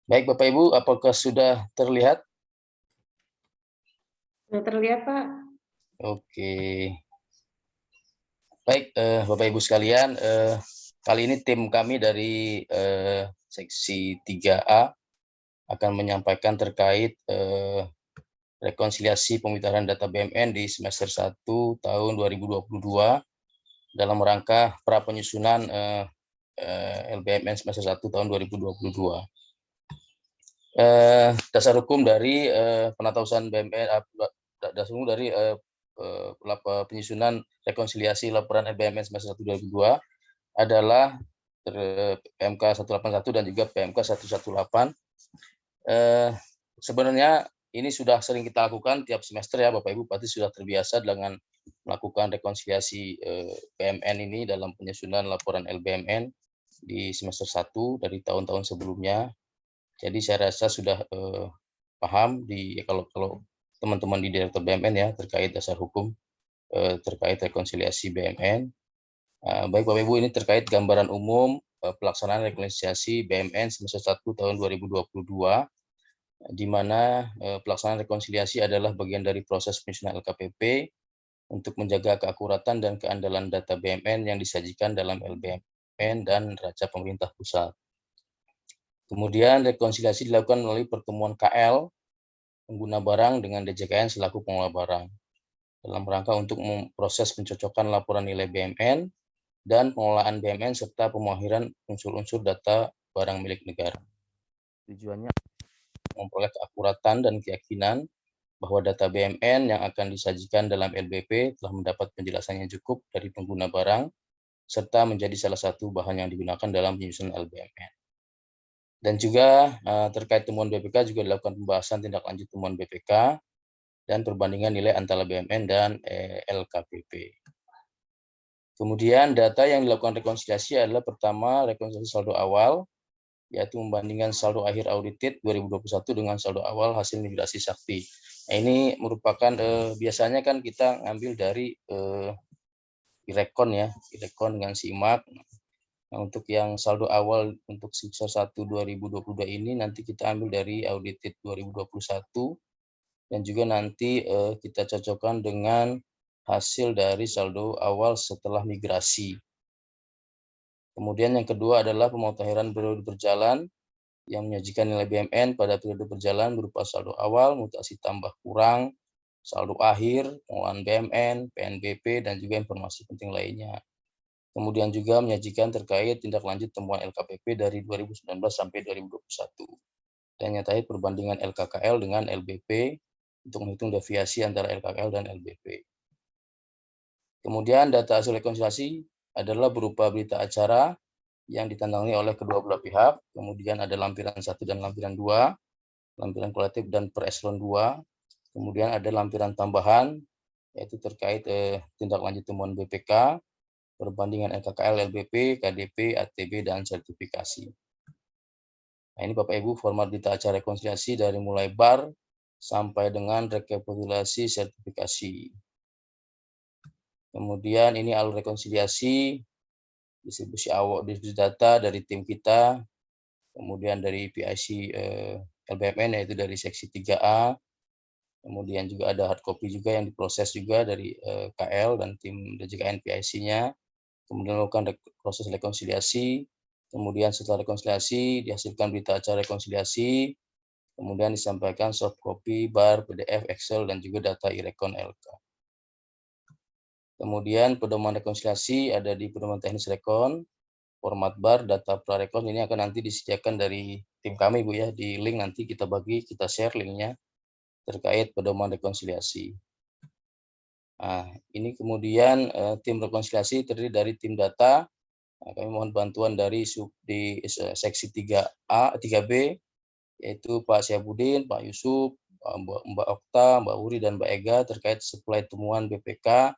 Baik Bapak Ibu, apakah sudah terlihat? Sudah terlihat, Pak. Oke. Baik, Bapak Ibu sekalian, kali ini tim kami dari seksi 3A akan menyampaikan terkait rekonsiliasi pemutaran data BMN di semester 1 tahun 2022 dalam rangka pra penyusunan LBMN semester 1 tahun 2022. Dasar hukum dari penata usahaan BMN, dasar hukum dari penyusunan rekonsiliasi laporan LBMN semester 1 2022 adalah PMK 181 dan juga PMK 118. Sebenarnya ini sudah sering kita lakukan tiap semester ya Bapak Ibu, pasti sudah terbiasa dengan melakukan rekonsiliasi BMN ini dalam penyusunan laporan LBMN di semester 1 dari tahun-tahun sebelumnya. Jadi saya rasa sudah paham kalau teman-teman di Direktur BMN ya terkait dasar hukum terkait rekonsiliasi BMN. Baik Bapak Ibu, ini terkait gambaran umum pelaksanaan rekonsiliasi BMN semester 1 tahun 2022, di mana pelaksanaan rekonsiliasi adalah bagian dari proses penyusunan LKPP untuk menjaga keakuratan dan keandalan data BMN yang disajikan dalam LBMN dan neraca pemerintah pusat. Kemudian rekonsiliasi dilakukan melalui pertemuan KL pengguna barang dengan DJKN selaku pengelola barang dalam rangka untuk memproses pencocokan laporan nilai BMN dan pengelolaan BMN serta pemahiran unsur-unsur data barang milik negara. Tujuannya memperoleh keakuratan dan keyakinan bahwa data BMN yang akan disajikan dalam LBP telah mendapat penjelasan yang cukup dari pengguna barang serta menjadi salah satu bahan yang digunakan dalam penyusunan LBMN. Dan juga terkait temuan BPK juga dilakukan pembahasan tindak lanjut temuan BPK dan perbandingan nilai antara BMN dan LKPP. Kemudian data yang dilakukan rekonsiliasi adalah pertama rekonsiliasi saldo awal, yaitu membandingkan saldo akhir audited 2021 dengan saldo awal hasil migrasi Sakti. Nah, ini merupakan biasanya kan kita ngambil dari Irekon ya, Irekon dengan SIMAK. Nah, untuk yang saldo awal untuk semester 1 2022 ini nanti kita ambil dari audited 2021 dan juga nanti kita cocokkan dengan hasil dari saldo awal setelah migrasi. Kemudian yang kedua adalah pemutahiran periode berjalan yang menyajikan nilai BMN pada periode berjalan berupa saldo awal, mutasi tambah kurang, saldo akhir, pengelolaan BMN, PNBP, dan juga informasi penting lainnya. Kemudian juga menyajikan terkait tindak lanjut temuan LKPP dari 2019 sampai 2021. Dan nyatakan perbandingan LKKL dengan LBP untuk menghitung deviasi antara LKKL dan LBP. Kemudian data hasil rekonsiliasi adalah berupa berita acara yang ditandangani oleh kedua belah pihak. Kemudian ada lampiran 1 dan lampiran 2, lampiran kolektif dan per eselon 2. Kemudian ada lampiran tambahan, yaitu terkait tindak lanjut temuan BPK, perbandingan LKKL, LBP, KDP, ATB, dan sertifikasi. Nah, ini Bapak Ibu format berita acara rekonsiliasi dari mulai bar sampai dengan rekapitulasi sertifikasi. Kemudian ini alur rekonsiliasi, distribusi awal distribusi data dari tim kita, kemudian dari PIC LBMN yaitu dari seksi 3A, kemudian juga ada hard copy juga yang diproses juga dari KL dan tim DJKN PIC-nya, kemudian melakukan proses rekonsiliasi, kemudian setelah rekonsiliasi dihasilkan berita acara rekonsiliasi, kemudian disampaikan soft copy, bar, PDF, Excel, dan juga data Irekon LK. Kemudian pedoman rekonsiliasi ada di pedoman teknis rekon, format bar, data prarekon ini akan nanti disediakan dari tim kami Bu ya, di link nanti kita bagi, kita share linknya terkait pedoman rekonsiliasi. Nah, ini kemudian tim rekonsiliasi terdiri dari tim data. Nah, kami mohon bantuan dari di seksi 3A, 3B, yaitu Pak Syabudin, Pak Yusuf, Mbak Okta, Mbak Uri, dan Mbak Ega terkait supply temuan BPK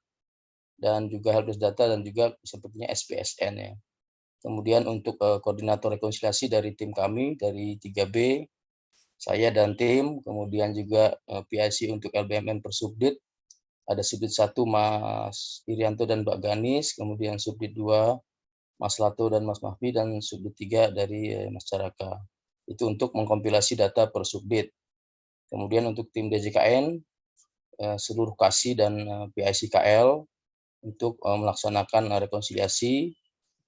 dan juga helpdesk data dan juga sepertinya SPSN ya. Kemudian untuk koordinator rekonsiliasi dari tim kami dari 3B, saya dan tim, kemudian juga PIC untuk LBMN per subdit, ada subdit 1 Mas Irianto dan Mbak Ganis, kemudian subdit 2 Mas Lato dan Mas Mahfi, dan subdit 3 dari Mas Caraka. itu untuk mengkompilasi data per subdit. Kemudian untuk tim DJKN, seluruh KASI dan PICKL untuk melaksanakan rekonsiliasi.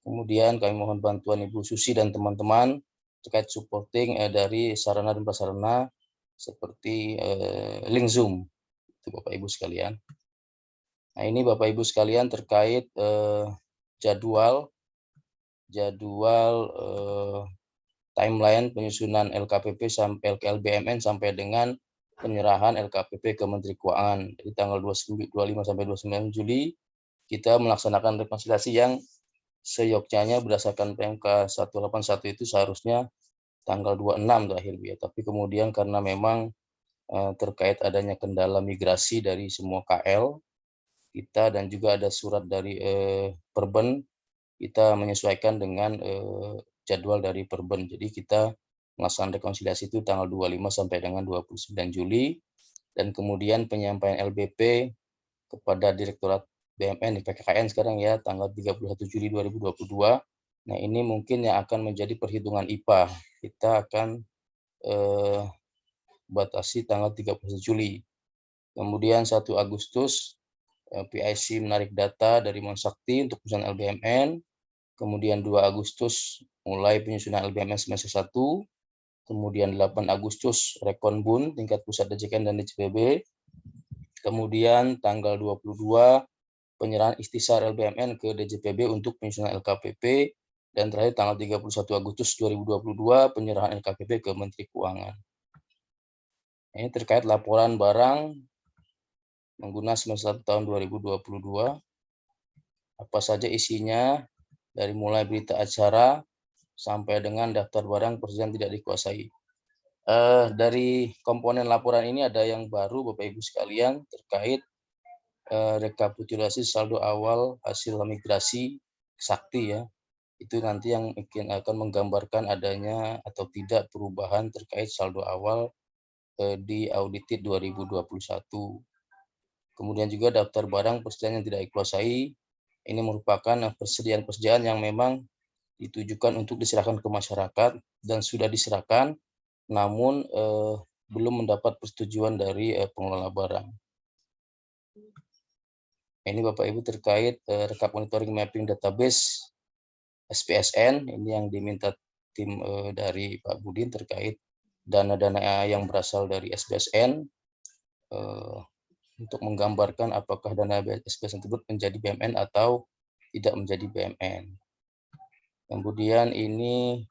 Kemudian kami mohon bantuan Ibu Susi dan teman-teman terkait supporting dari sarana dan prasarana seperti link Zoom, itu Bapak Ibu sekalian. Nah ini Bapak Ibu sekalian terkait jadwal timeline penyusunan LKPP sampai LBMN sampai dengan penyerahan LKPP ke Menteri Keuangan. Jadi tanggal 25 sampai 29 Juli kita melaksanakan rekonsiliasi yang seyogyanya berdasarkan PMK 181 itu seharusnya tanggal 26 terakhir ya. Tapi kemudian karena memang terkait adanya kendala migrasi dari semua KL kita dan juga ada surat dari Perben, kita menyesuaikan dengan jadwal dari Perben. Jadi kita melaksanakan rekonsiliasi itu tanggal 25 sampai dengan 29 Juli dan kemudian penyampaian LBP kepada Direktorat BMN di PKKN sekarang ya tanggal 31 Juli 2022. Nah, ini mungkin yang akan menjadi perhitungan IPA. Kita akan batasi tanggal 31 Juli. Kemudian 1 Agustus PIC menarik data dari Monsakti untuk penyusunan LBMN. Kemudian 2 Agustus mulai penyusunan LBMN semester 1. Kemudian 8 Agustus Rekon Bun tingkat pusat DJKN dan DJPB. Kemudian tanggal 22 penyerahan ikhtisar LBMN ke DJPB untuk penyusunan LKPP. Dan terakhir tanggal 31 Agustus 2022 penyerahan LKPP ke Menteri Keuangan. Ini terkait laporan barang menggunakan semester 1 tahun 2022. Apa saja isinya dari mulai berita acara sampai dengan daftar barang persediaan tidak dikuasai. Dari komponen laporan ini ada yang baru Bapak Ibu sekalian terkait rekapitulasi saldo awal hasil migrasi Sakti ya. Itu nanti yang mungkin akan menggambarkan adanya atau tidak perubahan terkait saldo awal di audited 2021. Kemudian juga daftar barang persediaan yang tidak dikuasai. Ini merupakan persediaan-persediaan yang memang ditujukan untuk diserahkan ke masyarakat dan sudah diserahkan, namun belum mendapat persetujuan dari pengelola barang. Ini Bapak Ibu terkait rekap monitoring mapping database SPSN, ini yang diminta tim dari Pak Budin terkait dana-dana yang berasal dari SPSN untuk menggambarkan apakah dana SPSN tersebut menjadi BMN atau tidak menjadi BMN. Kemudian ini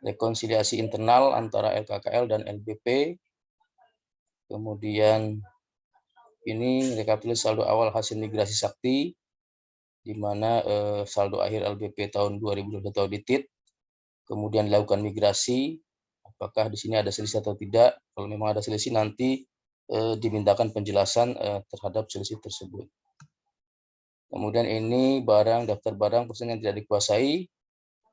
rekonsiliasi internal antara LKKL dan LBP. Kemudian ini rekapitulasi saldo awal hasil migrasi Sakti, di mana saldo akhir LBP tahun 2021 audited. Kemudian dilakukan migrasi, apakah di sini ada selisih atau tidak. Kalau memang ada selisih nanti dimintakan penjelasan terhadap selisih tersebut. Kemudian ini daftar barang persediaan yang tidak dikuasai,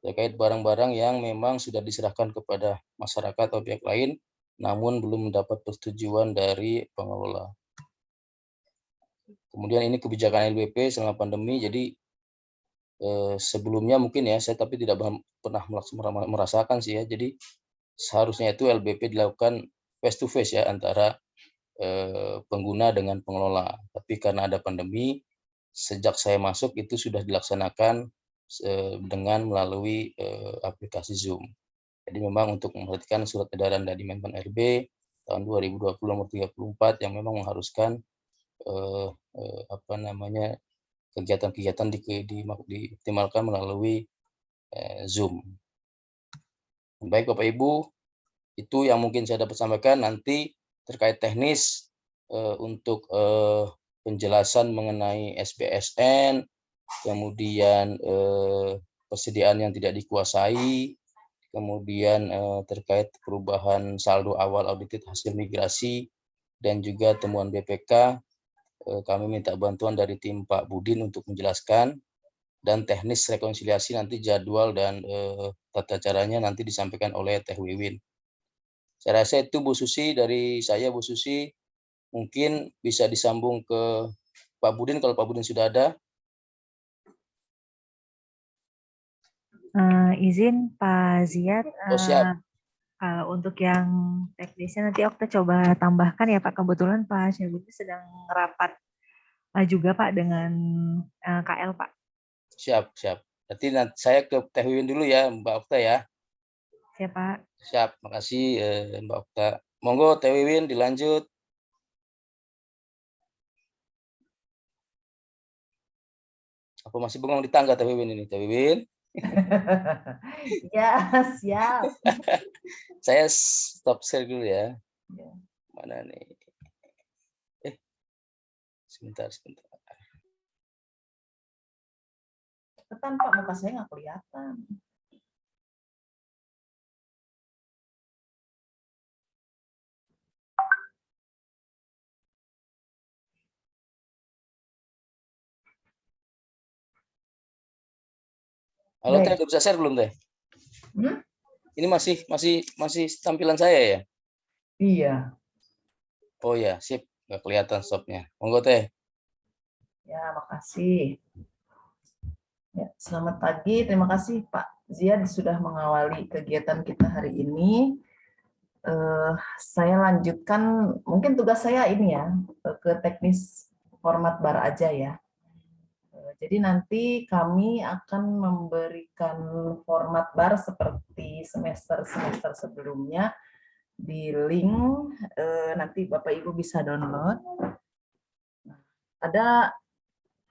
terkait barang-barang yang memang sudah diserahkan kepada masyarakat atau pihak lain, namun belum mendapat persetujuan dari pengelola. Kemudian ini kebijakan LBP selama pandemi, jadi sebelumnya mungkin ya, saya tapi tidak pernah merasakan sih ya, jadi seharusnya itu LBP dilakukan face to face ya antara pengguna dengan pengelola. Tapi karena ada pandemi, sejak saya masuk itu sudah dilaksanakan dengan melalui aplikasi Zoom. Jadi memang untuk memperhatikan surat edaran dari Menpan RB tahun 2020 nomor 34 yang memang mengharuskan kegiatan-kegiatan dioptimalkan melalui Zoom. Baik Bapak Ibu, itu yang mungkin saya dapat sampaikan. Nanti terkait teknis untuk penjelasan mengenai SPSN, kemudian persediaan yang tidak dikuasai, kemudian terkait perubahan saldo awal audited hasil migrasi, dan juga temuan BPK, kami minta bantuan dari tim Pak Budin untuk menjelaskan, dan teknis rekonsiliasi nanti jadwal dan tata caranya nanti disampaikan oleh Teh Wiwin. Saya rasa itu Bu Susi, dari saya Bu Susi, mungkin bisa disambung ke Pak Budin kalau Pak Budin sudah ada. Izin Pak Ziad, Oh siap. Kalau untuk yang teknisnya nanti Okta coba tambahkan ya Pak. Kebetulan Pak Syabudi sedang rapat juga Pak dengan KL Pak. Siap, siap. Berarti nanti saya ke Teh Wiwin dulu ya, Mbak Okta ya. Siapa? Siap, makasih Mbak Okta. Monggo Teh Wiwin dilanjut. Aku masih bengong di tangga Teh Wiwin ini, Teh Wiwin. Ya, siap. Saya stop share dulu ya. Mana nih? Sebentar. Cepetan Pak, muka saya nggak kelihatan. Halo Teh, udah bisa share belum Teh? Ini masih tampilan saya ya? Iya. Oh ya, sip. Nggak kelihatan stopnya. Monggo Teh. Ya, makasih. Ya, selamat pagi. Terima kasih Pak Ziad sudah mengawali kegiatan kita hari ini. Saya lanjutkan, mungkin tugas saya ini ya, ke teknis format bar aja ya. Jadi nanti kami akan memberikan format bar seperti semester-semester sebelumnya di link, nanti Bapak Ibu bisa download. Ada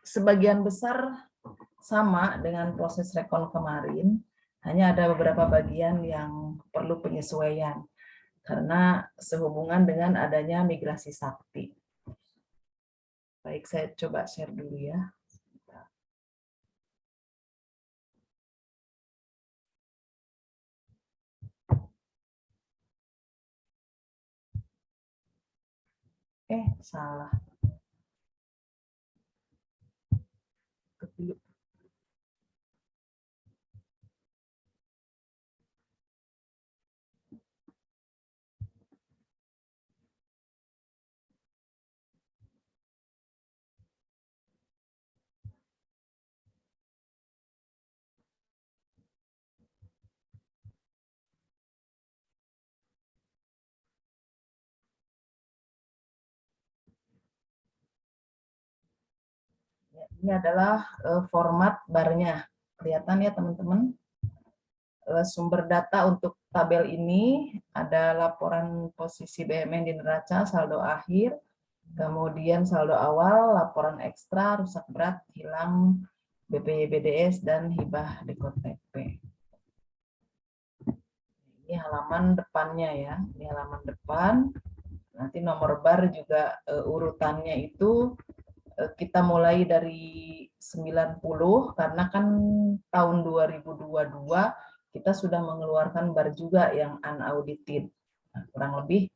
sebagian besar sama dengan proses rekon kemarin, hanya ada beberapa bagian yang perlu penyesuaian karena sehubungan dengan adanya migrasi sakti. Baik, saya coba share dulu ya. Salah. Ini adalah format barnya. Kelihatan ya teman-teman? Sumber data untuk tabel ini ada laporan posisi BUMN di neraca, saldo akhir, kemudian saldo awal, laporan ekstra, rusak berat, hilang, BPY BDS, dan hibah dekor TP. Ini halaman depannya ya, ini halaman depan. Nanti nomor bar juga urutannya itu kita mulai dari 90 karena kan tahun 2022 kita sudah mengeluarkan bar juga yang unaudited. Nah, kurang lebih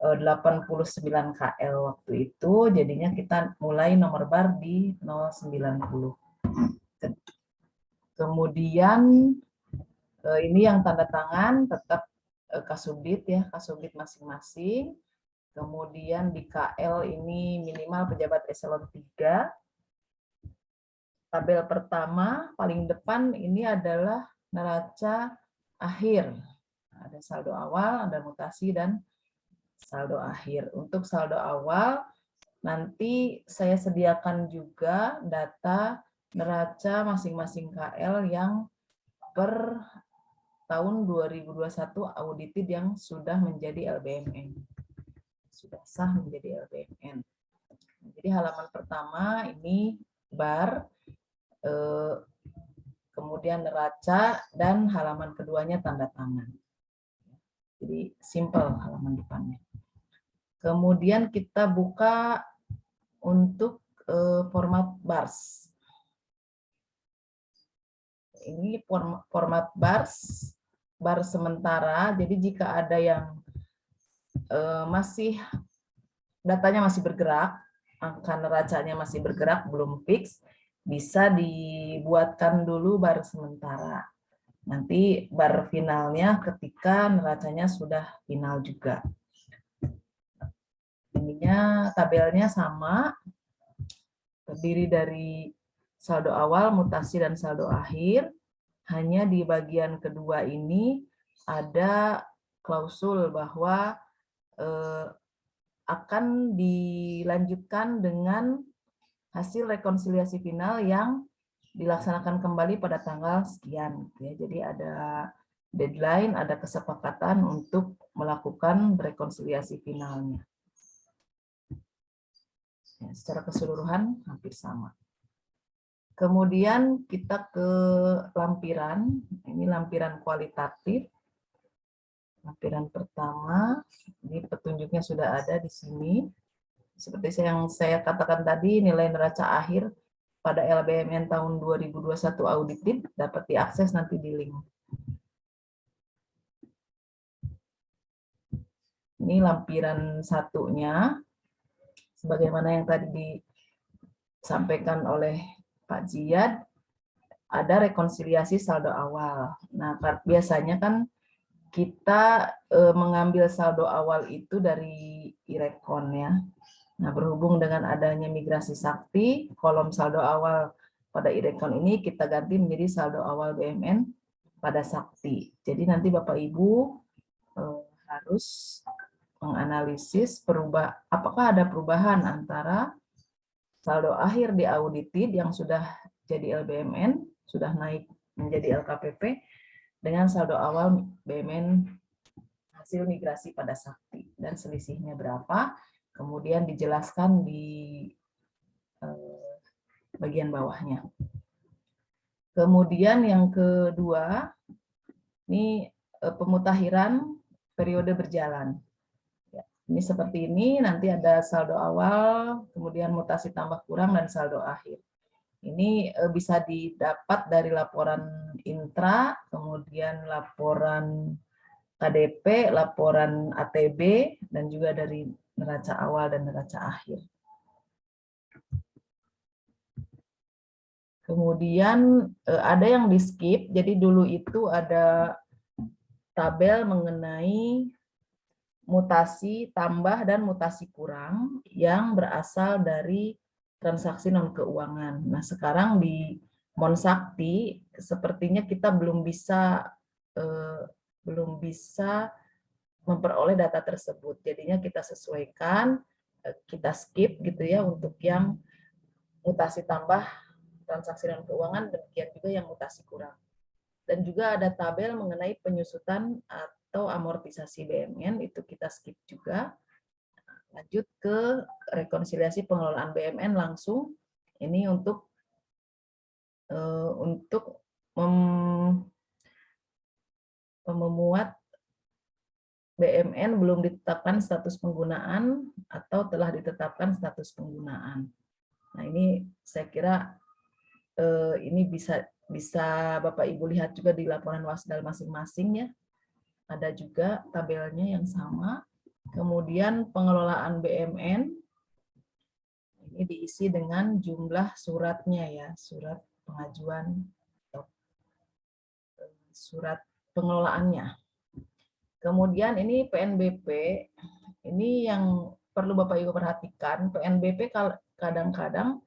89 KL waktu itu, jadinya kita mulai nomor bar di 090. Kemudian ini yang tanda tangan tetap Kasubdit ya, Kasubdit masing-masing. Kemudian di KL ini minimal pejabat eselon 3. Tabel pertama paling depan ini adalah neraca akhir. Ada saldo awal, ada mutasi, dan saldo akhir. Untuk saldo awal, nanti saya sediakan juga data neraca masing-masing KL yang per tahun 2021 audited yang sudah menjadi LBMN. Sudah sah menjadi LBMN. Jadi halaman pertama ini bar, kemudian neraca, dan halaman keduanya tanda tangan. Jadi simple halaman depannya. Kemudian kita buka untuk format bars. Ini format bars, bar sementara. Jadi jika ada yang masih datanya masih bergerak, angka neracanya masih bergerak, belum fix, bisa dibuatkan dulu bar sementara. Nanti bar finalnya ketika neracanya sudah final juga. Ininya tabelnya sama, terdiri dari saldo awal, mutasi, dan saldo akhir. Hanya di bagian kedua ini ada klausul bahwa akan dilanjutkan dengan hasil rekonsiliasi final yang dilaksanakan kembali pada tanggal sekian. Ya, jadi ada deadline, ada kesepakatan untuk melakukan rekonsiliasi finalnya. Ya, secara keseluruhan hampir sama. Kemudian kita ke lampiran, ini lampiran kualitatif. Lampiran pertama, ini petunjuknya sudah ada di sini. Seperti yang saya katakan tadi, nilai neraca akhir pada LBMN tahun 2021 audited dapat diakses nanti di link. Ini lampiran satunya, sebagaimana yang tadi disampaikan oleh Pak Ziyad, ada rekonsiliasi saldo awal. Nah, biasanya kan kita mengambil saldo awal itu dari irekon ya. Nah, berhubung dengan adanya migrasi sakti, kolom saldo awal pada irekon ini kita ganti menjadi saldo awal BMN pada sakti. Jadi nanti Bapak Ibu harus menganalisis apakah ada perubahan antara saldo akhir di audited yang sudah jadi LBMN, sudah naik menjadi LKPP, dengan saldo awal BMN hasil migrasi pada sakti dan selisihnya berapa, kemudian dijelaskan di bagian bawahnya. Kemudian yang kedua, ini pemutakhiran periode berjalan. Ya, ini seperti ini, nanti ada saldo awal, kemudian mutasi tambah kurang, dan saldo akhir. Ini bisa didapat dari laporan intra, kemudian laporan KDP, laporan ATB, dan juga dari neraca awal dan neraca akhir. Kemudian ada yang di skip, jadi dulu itu ada tabel mengenai mutasi tambah dan mutasi kurang yang berasal dari transaksi non keuangan. Nah, sekarang di Monsakti sepertinya kita belum bisa memperoleh data tersebut. Jadinya kita sesuaikan, kita skip gitu ya untuk yang mutasi tambah transaksi non keuangan, demikian juga yang mutasi kurang. Dan juga ada tabel mengenai penyusutan atau amortisasi BMN, itu kita skip juga. Lanjut ke rekonsiliasi pengelolaan BMN langsung. Ini untuk memuat BMN belum ditetapkan status penggunaan atau telah ditetapkan status penggunaan. Nah, ini saya kira ini bisa Bapak Ibu lihat juga di laporan Wasdal masing-masing ya. Ada juga tabelnya yang sama. Kemudian pengelolaan BMN ini diisi dengan jumlah suratnya ya, surat pengajuan atau surat pengelolaannya. Kemudian ini PNBP, ini yang perlu Bapak Ibu perhatikan. PNBP kadang-kadang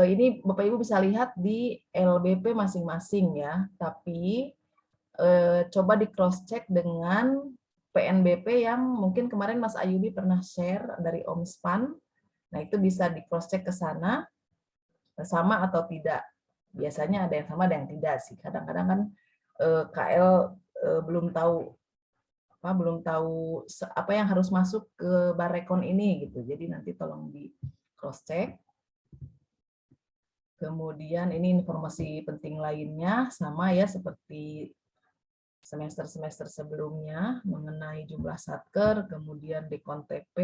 ini Bapak Ibu bisa lihat di LBP masing-masing ya, tapi coba di cross check dengan PNBP yang mungkin kemarin Mas Ayubi pernah share dari Omspan. Nah, itu bisa di cross check ke sana sama atau tidak. Biasanya ada yang sama, ada yang tidak sih. Kadang-kadang kan KL belum tahu apa yang harus masuk ke Barekon ini gitu. Jadi nanti tolong di cross check. Kemudian ini informasi penting lainnya sama ya seperti semester-semester sebelumnya mengenai jumlah satker, kemudian dekon TP,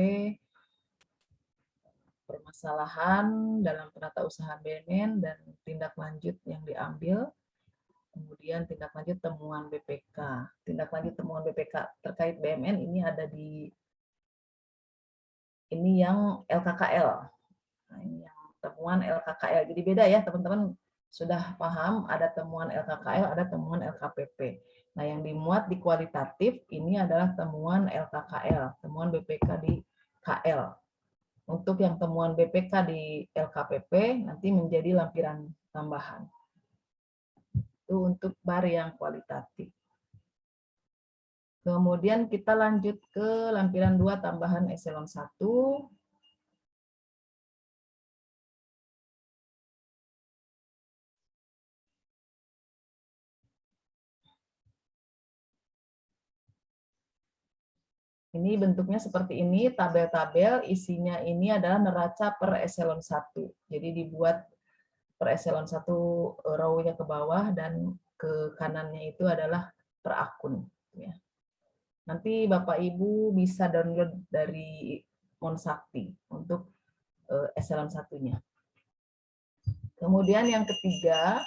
permasalahan dalam penata usaha BMN dan tindak lanjut yang diambil, kemudian tindak lanjut temuan BPK. Tindak lanjut temuan BPK terkait BMN ini ada di ini yang LKKL. Nah, ini yang temuan LKKL. Jadi beda ya teman-teman, sudah paham ada temuan LKKL, ada temuan LKPP. Nah, yang dimuat di kualitatif ini adalah temuan LKKL, temuan BPK di KL. Untuk yang temuan BPK di LKPP nanti menjadi lampiran tambahan. Itu untuk bar yang kualitatif. Kemudian kita lanjut ke lampiran 2 tambahan eselon 1. Ini bentuknya seperti ini, tabel-tabel, isinya ini adalah neraca per eselon 1. Jadi dibuat per eselon 1 row-nya ke bawah dan ke kanannya itu adalah per akun. Ya. Nanti Bapak Ibu bisa download dari Monsakti untuk eselon 1-nya. Kemudian yang ketiga,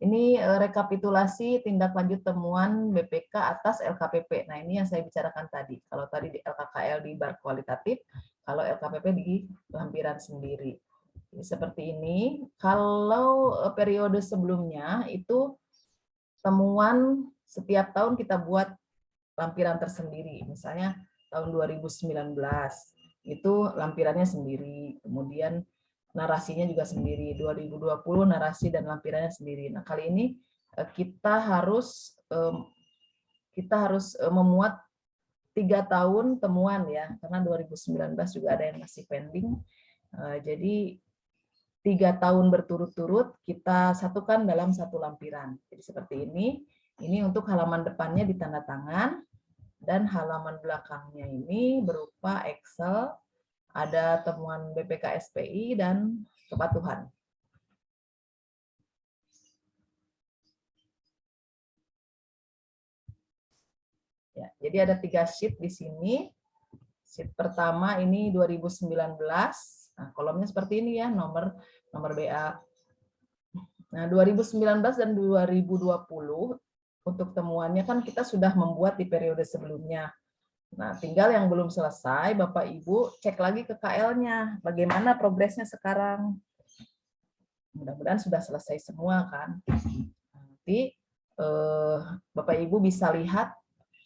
ini rekapitulasi tindak lanjut temuan BPK atas LKPP. Nah, ini yang saya bicarakan tadi. Kalau tadi di LKKL di bar kualitatif, kalau LKPP di lampiran sendiri. Jadi, seperti ini. Kalau periode sebelumnya itu temuan setiap tahun kita buat lampiran tersendiri. Misalnya tahun 2019 itu lampirannya sendiri. Kemudian narasinya juga sendiri. 2020 narasi dan lampirannya sendiri. Nah, kali ini kita harus memuat 3 tahun temuan ya, karena 2019 juga ada yang masih pending. Jadi 3 tahun berturut-turut kita satukan dalam satu lampiran. Jadi seperti ini. Ini untuk halaman depannya ditanda tangan dan halaman belakangnya ini berupa Excel. Ada temuan BPK SPI dan kepatuhan. Ya, jadi ada 3 sheet di sini. Sheet pertama ini 2019. Nah, kolomnya seperti ini ya, nomor BA. Nah, 2019 dan 2020 untuk temuannya kan kita sudah membuat di periode sebelumnya. Nah, tinggal yang belum selesai, Bapak Ibu cek lagi ke KL-nya, bagaimana progresnya sekarang. Mudah-mudahan sudah selesai semua kan. Nanti Bapak Ibu bisa lihat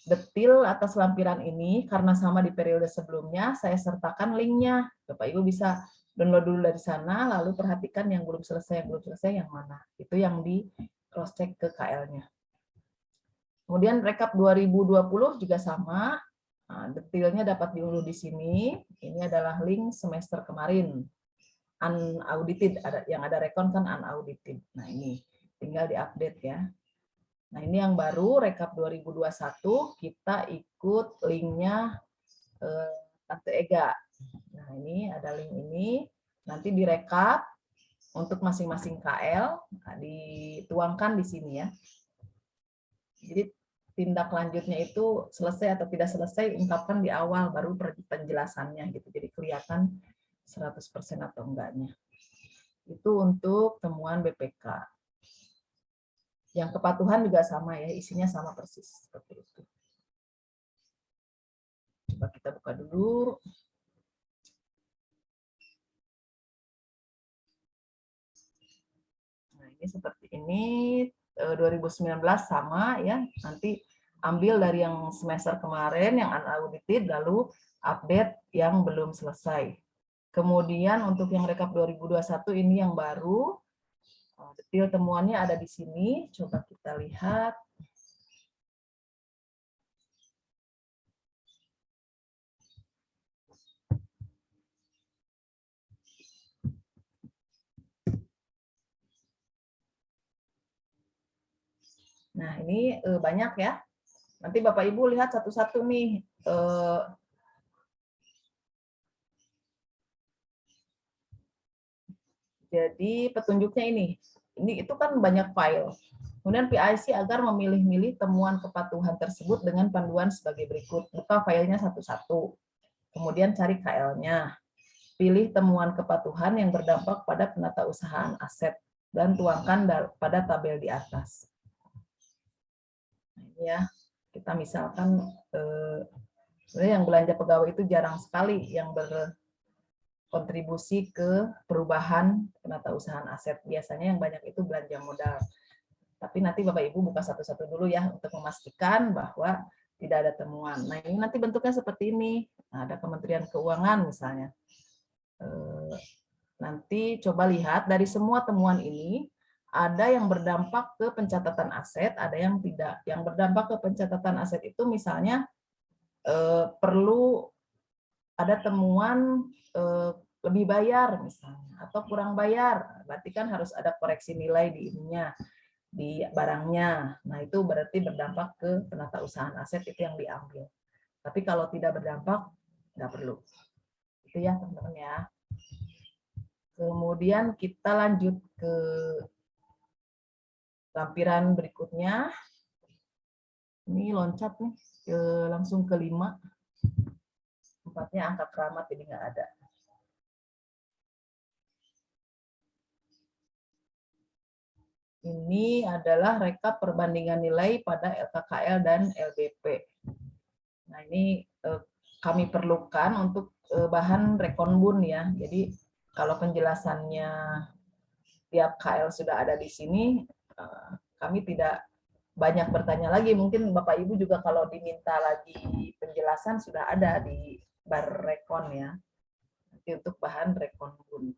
detil atas lampiran ini, karena sama di periode sebelumnya, saya sertakan linknya. Bapak Ibu bisa download dulu dari sana, lalu perhatikan yang belum selesai yang mana. Itu yang di cross check ke KL-nya. Kemudian rekap 2020 juga sama. Nah, detailnya dapat diunduh di sini. Ini adalah link semester kemarin. Unaudited, yang ada rekon kan unaudited. Nah, ini tinggal diupdate ya. Nah, ini yang baru rekap 2021, kita ikut linknya Tante Ega. Nah, ini ada link ini, nanti direkap untuk masing-masing KL, dituangkan di sini ya. Jadi tindak lanjutnya itu selesai atau tidak selesai ungkapkan di awal, baru penjelasannya gitu. Jadi kelihatan 100% atau enggaknya. Itu untuk temuan BPK. Yang kepatuhan juga sama ya, isinya sama persis seperti itu. Coba kita buka dulu. Nah, ini seperti ini. 2019 sama ya, nanti ambil dari yang semester kemarin yang unaudited, lalu update yang belum selesai. Kemudian untuk yang rekap 2021 ini yang baru, detail temuannya ada di sini, coba kita lihat. Nah, ini banyak ya. Nanti Bapak Ibu lihat satu-satu nih. Jadi petunjuknya ini itu kan banyak file. Kemudian PIC agar memilih-milih temuan kepatuhan tersebut dengan panduan sebagai berikut. Buka filenya satu-satu. Kemudian cari KL-nya. Pilih temuan kepatuhan yang berdampak pada penatausahaan aset dan tuangkan pada tabel di atas. Nah, ini ya, kita misalkan sebenarnya yang belanja pegawai itu jarang sekali yang berkontribusi ke perubahan penatausahaan aset. Biasanya yang banyak itu belanja modal. Tapi nanti Bapak Ibu buka satu-satu dulu ya untuk memastikan bahwa tidak ada temuan. Nah, ini nanti bentuknya seperti ini. Nah, ada Kementerian Keuangan misalnya. Nanti coba lihat dari semua temuan ini ada yang berdampak ke pencatatan aset, ada yang tidak. Yang berdampak ke pencatatan aset itu misalnya perlu ada temuan lebih bayar misalnya, atau kurang bayar, berarti kan harus ada koreksi nilai di ininya, di barangnya. Nah itu berarti berdampak ke penatausahaan aset, itu yang diambil. Tapi kalau tidak berdampak, nggak perlu. Itu ya teman-teman ya. Kemudian kita lanjut ke lampiran berikutnya. Ini loncat nih, langsung ke 5. 4-nya angka keramat, jadi nggak ada. Ini adalah rekap perbandingan nilai pada LKKL dan LBP. Nah ini kami perlukan untuk bahan rekonbun ya. Jadi kalau penjelasannya tiap KL sudah ada di sini, kami tidak banyak bertanya lagi. Mungkin Bapak Ibu juga kalau diminta lagi penjelasan sudah ada di bar rekon ya. Nanti untuk bahan rekonbun.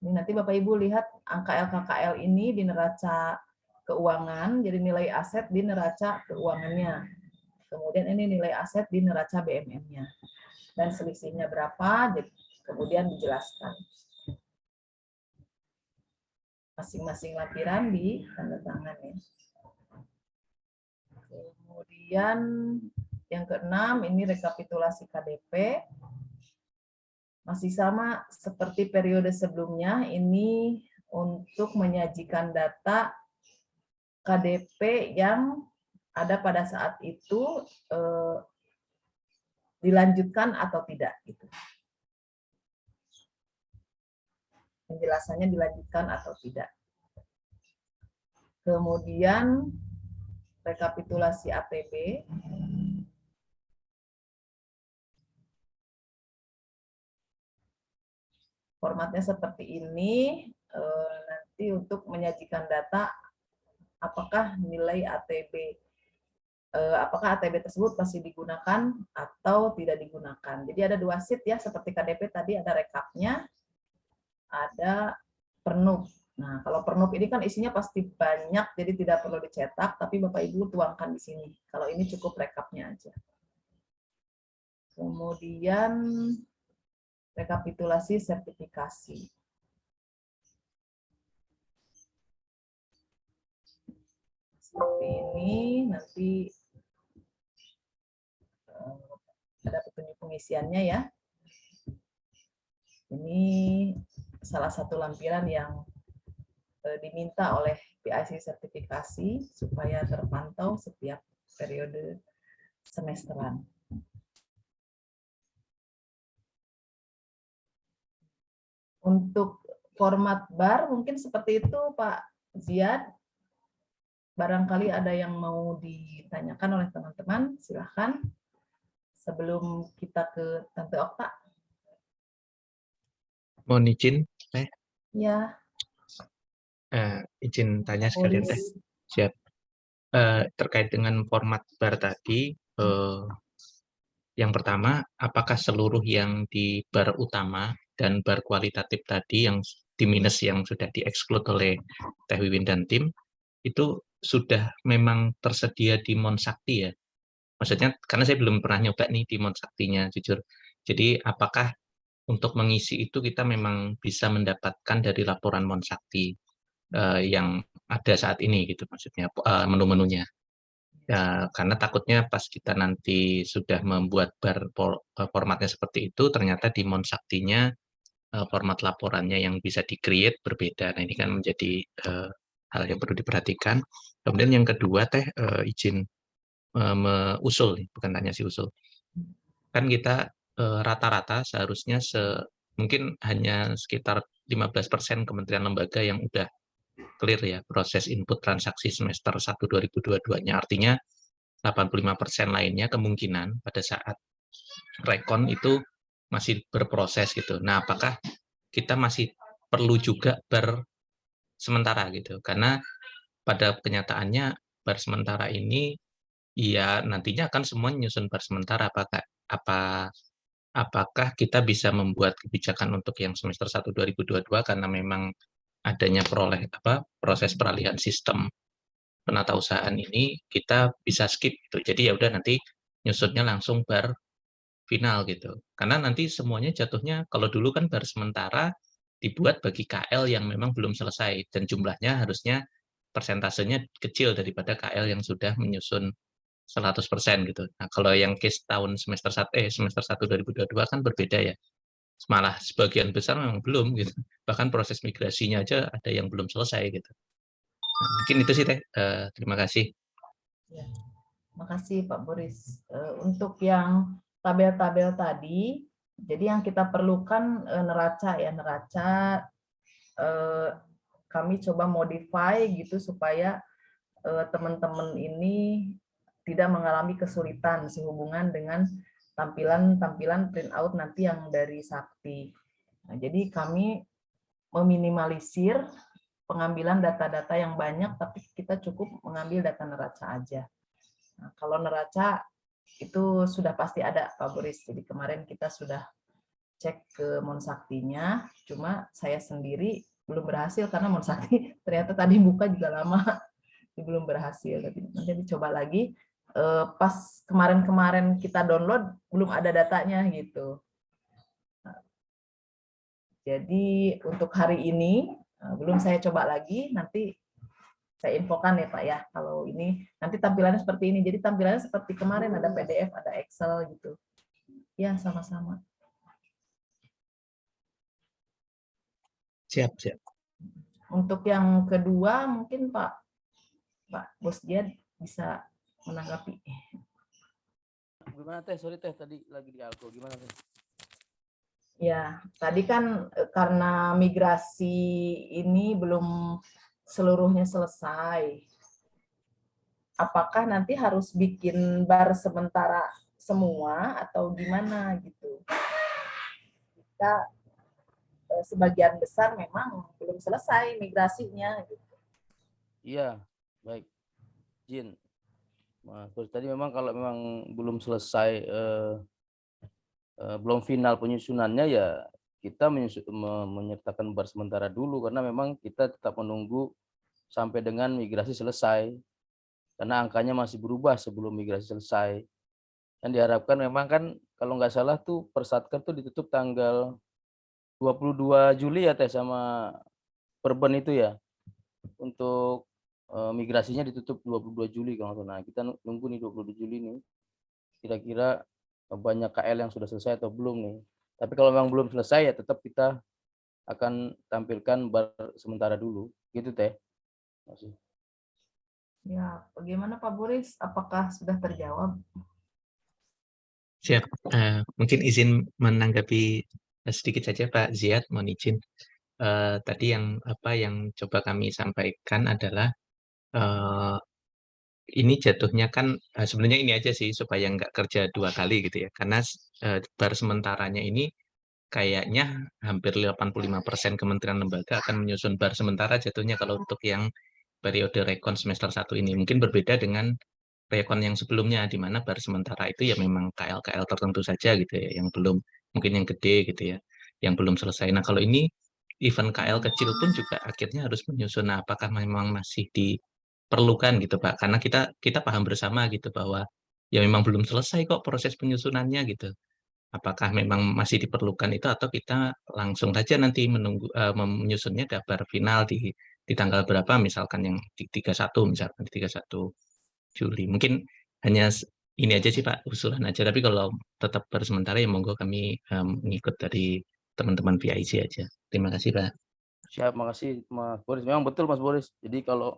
Ini nanti Bapak Ibu lihat angka LKKL ini di neraca keuangan, jadi nilai aset di neraca keuangannya. Kemudian ini nilai aset di neraca BMN-nya. Dan selisihnya berapa, kemudian dijelaskan. Masing-masing lampiran di tanda tangan ya. Kemudian yang keenam, ini rekapitulasi KDP. Masih sama seperti periode sebelumnya, ini untuk menyajikan data KDP yang ada pada saat itu dilanjutkan atau tidak. Gitu. Penjelasannya dilanjutkan atau tidak. Kemudian rekapitulasi ATB. Formatnya seperti ini, nanti untuk menyajikan data apakah nilai ATB, apakah ATB tersebut masih digunakan atau tidak digunakan. Jadi ada 2 sheet ya, seperti KDP tadi ada rekapnya, ada pernup. Nah kalau pernup ini kan isinya pasti banyak, jadi tidak perlu dicetak, tapi Bapak Ibu tuangkan di sini. Kalau ini cukup rekapnya aja. Kemudian rekapitulasi sertifikasi. Seperti ini, nanti ada petunjuk pengisiannya ya. Ini salah satu lampiran yang diminta oleh PIC sertifikasi supaya terpantau setiap periode semesteran. Untuk format bar mungkin seperti itu Pak Ziad. Barangkali ada yang mau ditanyakan oleh teman-teman, silahkan. Sebelum kita ke Tante Okta. Mohon izin, Ya. izin tanya sekalian Teh. Siap. Terkait dengan format bar tadi, yang pertama, apakah seluruh yang di bar utama dan bar kualitatif tadi yang di minus yang sudah di-exclude oleh Teh Wiwin dan tim, itu sudah memang tersedia di Monsakti ya? Maksudnya, karena saya belum pernah nyoba nih di Monsaktinya, jujur. Jadi, apakah untuk mengisi itu kita memang bisa mendapatkan dari laporan Monsakti yang ada saat ini, gitu maksudnya, menu-menunya. Ya, karena takutnya pas kita nanti sudah membuat formatnya seperti itu, ternyata di Monsaktinya format laporannya yang bisa di-create berbeda. Nah, ini kan menjadi hal yang perlu diperhatikan. Kemudian yang kedua, Teh, izin usul, bukan tanya si usul. Kan kita rata-rata seharusnya mungkin hanya sekitar 15% kementerian lembaga yang udah clear ya proses input transaksi semester 1 2022-nya. Artinya 85% lainnya kemungkinan pada saat rekon itu masih berproses gitu. Nah, apakah kita masih perlu juga sementara gitu? Karena pada kenyataannya bar sementara ini ya nantinya akan semua nyusun bar sementara. Apakah kita bisa membuat kebijakan untuk yang semester 1 2022 karena memang adanya proses peralihan sistem penatausahaan ini kita bisa skip gitu. Jadi ya udah nanti nyusutnya langsung bar final gitu. Karena nanti semuanya jatuhnya kalau dulu kan bar sementara dibuat bagi KL yang memang belum selesai dan jumlahnya harusnya persentasenya kecil daripada KL yang sudah menyusun 100% gitu. Nah, kalau yang case tahun semester 1 2022 kan berbeda ya. Malah sebagian besar memang belum gitu. Bahkan proses migrasinya aja ada yang belum selesai gitu. Nah, mungkin itu sih Teh. Terima kasih. Ya, makasih Pak Boris. Untuk yang tabel-tabel tadi, jadi yang kita perlukan neraca ya, neraca kami coba modify gitu supaya teman-teman ini tidak mengalami kesulitan sehubungan dengan tampilan print out nanti yang dari Sakti. Nah, jadi kami meminimalisir pengambilan data-data yang banyak, tapi kita cukup mengambil data neraca aja. Nah, kalau neraca itu sudah pasti ada, Pak Boris. Jadi kemarin kita sudah cek ke Monsaktinya, cuma saya sendiri belum berhasil karena Monsakti ternyata tadi buka juga lama, belum berhasil. Nanti dicoba lagi. Pas kemarin-kemarin kita download belum ada datanya gitu. Jadi untuk hari ini belum saya coba lagi, nanti saya infokan ya Pak ya. Kalau ini nanti tampilannya seperti ini. Jadi tampilannya seperti kemarin ada PDF, ada Excel gitu. Ya sama-sama. Siap. Untuk yang kedua mungkin Pak Bos Dian bisa menanggapi. Gimana Teh? Sorry Teh, tadi lagi di Alko. Gimana Teh? Ya, tadi kan karena migrasi ini belum seluruhnya selesai. Apakah nanti harus bikin bar sementara semua atau gimana gitu? Kita sebagian besar memang belum selesai migrasinya. Gitu. Iya, baik. Jin. Mas Boris, tadi memang kalau memang belum selesai, belum final penyusunannya ya kita menyertakan bar sementara dulu karena memang kita tetap menunggu sampai dengan migrasi selesai. Karena angkanya masih berubah sebelum migrasi selesai. Dan diharapkan memang kan kalau nggak salah tuh Persatker tuh ditutup tanggal 22 Juli ya Teh sama Perben itu ya. Untuk migrasinya ditutup 22 Juli kalau nggak salah. Nah, kita nunggu nih 22 Juli nih. Kira-kira banyak KL yang sudah selesai atau belum nih. Tapi kalau memang belum selesai ya tetap kita akan tampilkan bar sementara dulu. Gitu Teh. Masih. Ya, bagaimana Pak Boris? Apakah sudah terjawab? Siap. Mungkin izin menanggapi sedikit saja Pak Ziad, mohon izin. Tadi yang coba kami sampaikan adalah ini jatuhnya kan sebenarnya ini aja sih supaya nggak kerja 2 kali gitu ya. Karena bar sementaranya ini kayaknya hampir 85% kementerian lembaga akan menyusun bar sementara jatuhnya kalau untuk yang periode rekon semester 1 ini. Mungkin berbeda dengan rekon yang sebelumnya di mana bar sementara itu ya memang KL-KL tertentu saja gitu ya yang belum, mungkin yang gede gitu ya, yang belum selesai. Nah, kalau ini event KL kecil pun juga akhirnya harus menyusun. Nah, apakah memang masih diperlukan gitu Pak? Karena kita paham bersama gitu bahwa ya memang belum selesai kok proses penyusunannya gitu. Apakah memang masih diperlukan itu atau kita langsung saja nanti menunggu menyusunnya kabar final di tanggal berapa misalkan yang di 31 misalkan di 31 Juli. Mungkin hanya ini aja sih Pak, usulan aja. Tapi kalau tetap baru sementara ya monggo kami mengikut dari teman-teman PIC aja. Terima kasih Pak. Siap, makasih Mas Boris. Memang betul Mas Boris. Jadi kalau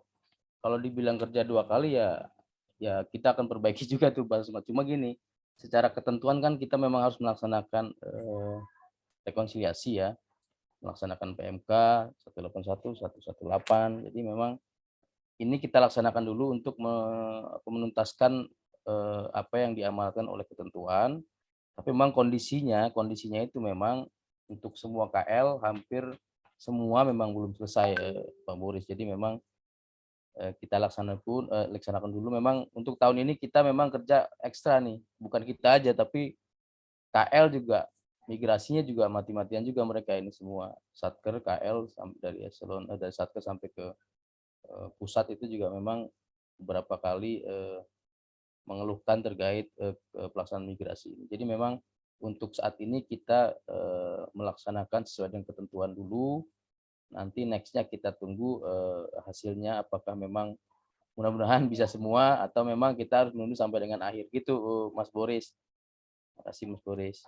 dibilang kerja 2 kali ya kita akan perbaiki juga tuh Mas. Cuma gini, secara ketentuan kan kita memang harus melaksanakan rekonsiliasi ya, melaksanakan PMK 181, 118. Jadi memang ini kita laksanakan dulu untuk menuntaskan apa yang diamalkan oleh ketentuan. Tapi memang kondisinya itu memang untuk semua KL hampir semua memang belum selesai Pak Boris. Jadi memang kita laksanakan dulu. Memang untuk tahun ini kita memang kerja ekstra nih, bukan kita aja tapi KL juga migrasinya juga mati-matian juga mereka ini semua. Satker, KL dari eselon dari Satker sampai ke pusat itu juga memang beberapa kali mengeluhkan terkait pelaksanaan migrasi ini. Jadi memang untuk saat ini kita melaksanakan sesuai dengan ketentuan dulu. Nanti nextnya kita tunggu hasilnya apakah memang mudah-mudahan bisa semua atau memang kita harus menunggu sampai dengan akhir gitu, Mas Boris. Terima kasih Mas Boris.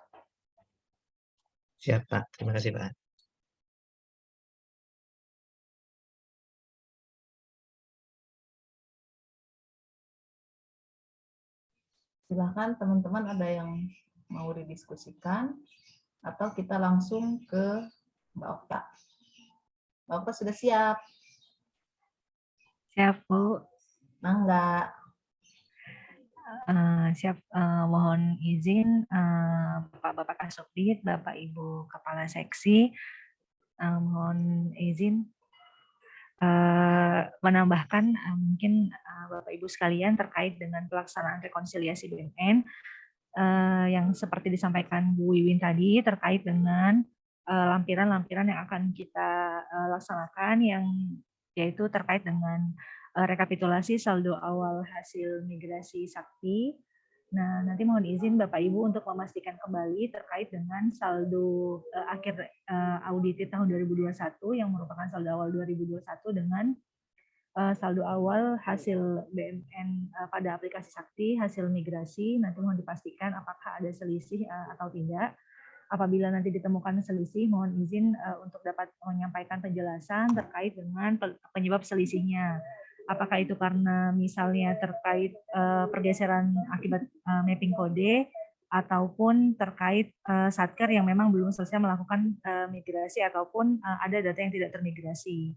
Siap, Pak. Terima kasih, Pak. Silakan teman-teman ada yang mau didiskusikan atau kita langsung ke Mbak Okta. Mbak Okta sudah siap? Siap, Bu. Mangga. Siap, mohon izin Bapak-Bapak Kasubdit, Bapak Ibu Kepala Seksi, mohon izin menambahkan mungkin Bapak Ibu sekalian terkait dengan pelaksanaan rekonsiliasi BUMN yang seperti disampaikan Bu Wiwin tadi terkait dengan lampiran-lampiran yang akan kita laksanakan yang yaitu terkait dengan rekapitulasi saldo awal hasil migrasi Sakti. Nah, nanti mohon izin Bapak Ibu untuk memastikan kembali terkait dengan saldo akhir audited tahun 2021 yang merupakan saldo awal 2021 dengan saldo awal hasil BUMN pada aplikasi Sakti, hasil migrasi. Nanti mohon dipastikan apakah ada selisih atau tidak. Apabila nanti ditemukan selisih, mohon izin untuk dapat menyampaikan penjelasan terkait dengan penyebab selisihnya. Apakah itu karena misalnya terkait pergeseran akibat mapping kode, ataupun terkait Satker yang memang belum selesai melakukan migrasi, ataupun ada data yang tidak termigrasi.